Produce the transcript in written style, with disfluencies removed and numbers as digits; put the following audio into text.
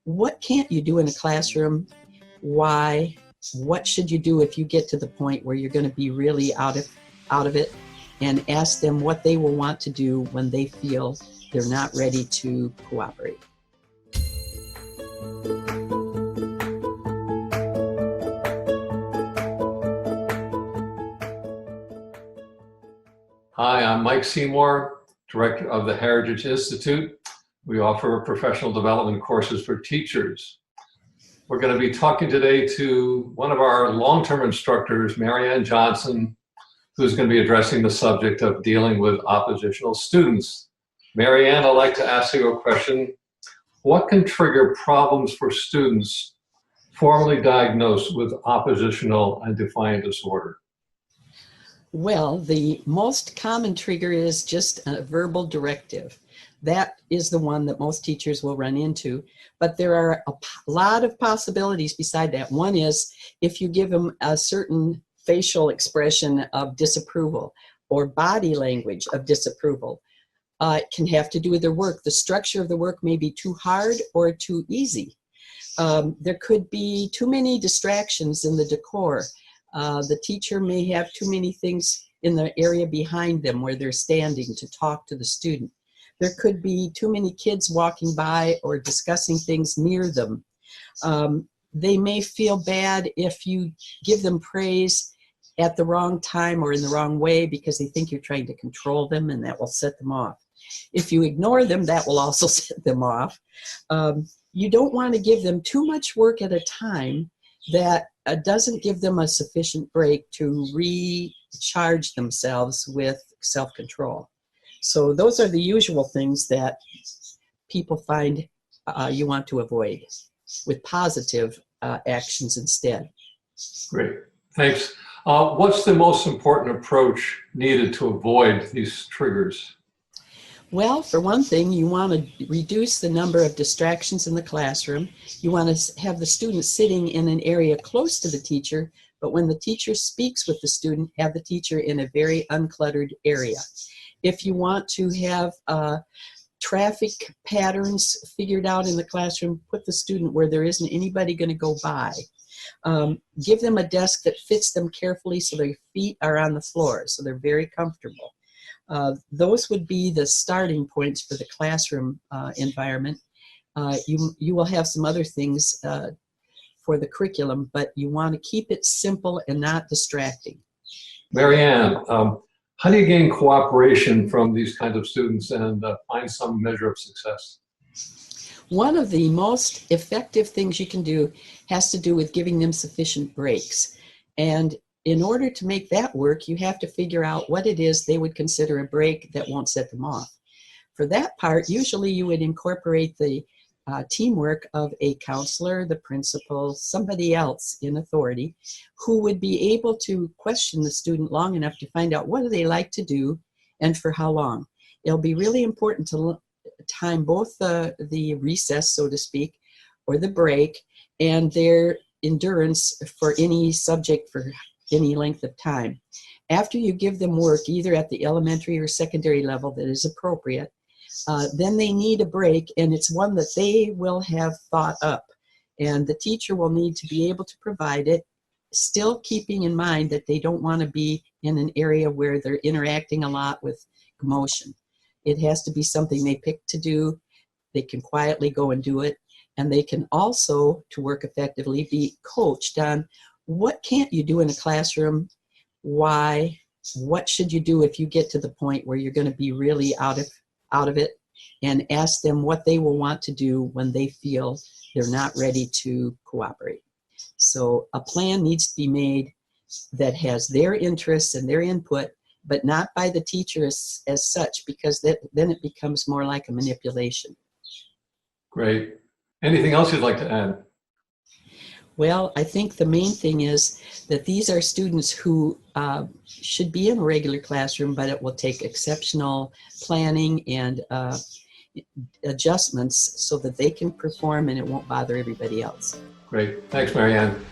what can't you do in a classroom? Why? What should you do if you get to the point where you're going to be really out of it? And ask them what they will want to do when they feel they're not ready to cooperate. Hi, I'm Mike Seymour, Director of the Heritage Institute. We offer professional development courses for teachers. We're going to be talking today to one of our long-term instructors, Marianne Johnson, who's going to be addressing the subject of dealing with oppositional students. Marianne, I'd like to ask you a question. What can trigger problems for students formally diagnosed with oppositional and defiant disorder? Well, the most common trigger is just a verbal directive. That is the one that most teachers will run into, but there are a lot of possibilities beside that. One is if you give them a certain facial expression of disapproval or body language of disapproval. It can have to do with their work. The structure of the work may be too hard or too easy. There could be too many distractions in the decor. The teacher may have too many things in the area behind them where they're standing to talk to the student. There could be too many kids walking by or discussing things near them. They may feel bad if you give them praise at the wrong time or in the wrong way because they think you're trying to control them, and that will set them off. If you ignore them, that will also set them off. You don't want to give them too much work at a time that doesn't give them a sufficient break to recharge themselves with self-control. So those are the usual things that people find you want to avoid with positive actions instead. Great, thanks. What's the most important approach needed to avoid these triggers? Well, for one thing, you want to reduce the number of distractions in the classroom. You want to have the student sitting in an area close to the teacher, but when the teacher speaks with the student, have the teacher in a very uncluttered area. If you want to have traffic patterns figured out in the classroom, put the student where there isn't anybody going to go by. Give them a desk that fits them carefully so their feet are on the floor, so they're very comfortable. Those would be the starting points for the classroom environment. You will have some other things for the curriculum, but you want to keep it simple and not distracting. Marianne, how do you gain cooperation from these kinds of students and find some measure of success? One of the most effective things you can do has to do with giving them sufficient breaks. And in order to make that work, you have to figure out what it is they would consider a break that won't set them off. For that part, usually you would incorporate the teamwork of a counselor, the principal, somebody else in authority who would be able to question the student long enough to find out what do they like to do and for how long. It'll be really important to time both the recess, so to speak, or the break, and their endurance for any subject for any length of time. After you give them work, either at the elementary or secondary level that is appropriate, then they need a break, and it's one that they will have thought up. And the teacher will need to be able to provide it, still keeping in mind that they don't want to be in an area where they're interacting a lot with emotion. It has to be something they pick to do. They can quietly go and do it. And they can also, to work effectively, be coached on what can't you do in a classroom, why, what should you do if you get to the point where you're going to be really out of it, and ask them what they will want to do when they feel they're not ready to cooperate. So a plan needs to be made that has their interests and their input, but not by the teacher as such, because then it becomes more like a manipulation. Great. Anything else you'd like to add? Well, I think the main thing is that these are students who should be in a regular classroom, but it will take exceptional planning and adjustments so that they can perform and it won't bother everybody else. Great. Thanks, Marianne.